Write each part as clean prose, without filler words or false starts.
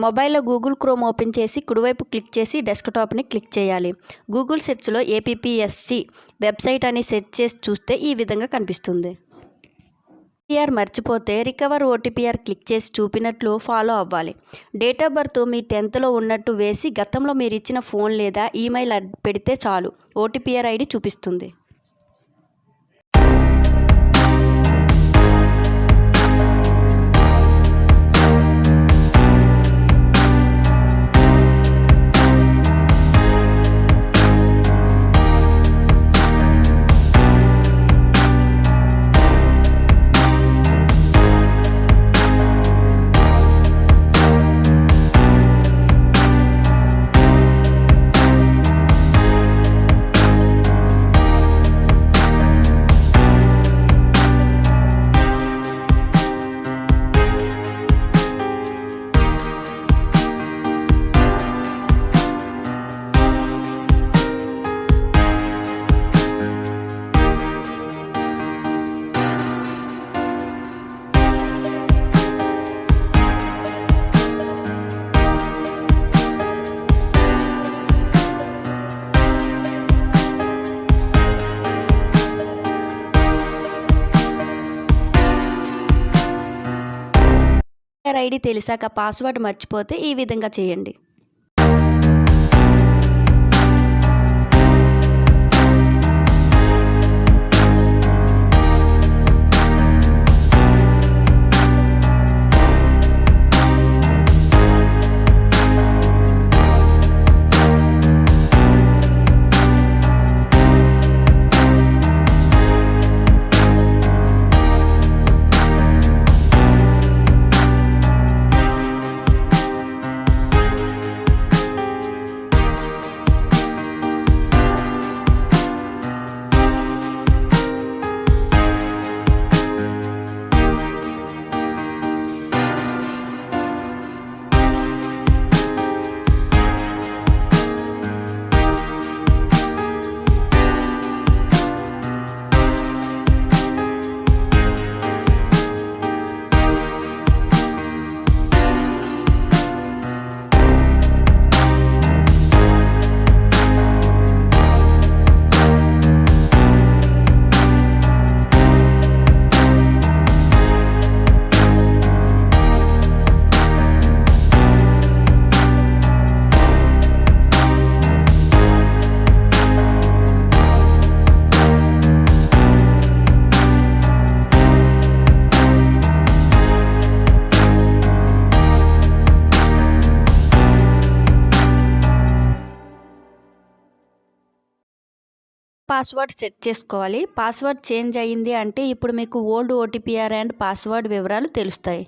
మొబైల్లో Google chrome open చేసి కుడివైపు క్లిక్ చేసి డెస్క్టాప్ని క్లిక్ చేయాలి. గూగుల్ సెర్చ్లో ఏపీఎస్సి వెబ్సైట్ అని సెర్చ్ చేసి చూస్తే ఈ విధంగా కనిపిస్తుంది. ఓటీపీఆర్ మర్చిపోతే రికవర్ ఓటీపీఆర్ క్లిక్ చేసి చూపినట్లు ఫాలో అవ్వాలి. Date of birth me 10th ఉన్నట్టు వేసి గతంలో మీరు ఇచ్చిన ఫోన్ లేదా ఈమెయిల్ పెడితే చాలు ఓటీపీఆర్ ఐడి చూపిస్తుంది. ఐడి తెలిసాక పాస్వర్డ్ మర్చిపోతే ఈ విధంగా చేయండి. పాస్వర్డ్ సెట్ చేసుకోవాలి. పాస్వర్డ్ చేంజ్ అయ్యింది అంటే ఇప్పుడు మీకు ఓల్డ్ ఓటీపీఆర్ అండ్ పాస్వర్డ్ వివరాలు తెలుస్తాయి.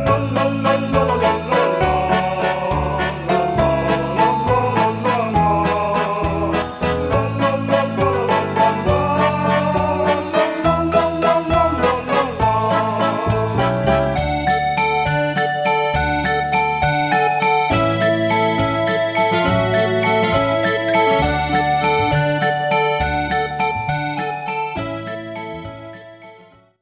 No, no, no, no.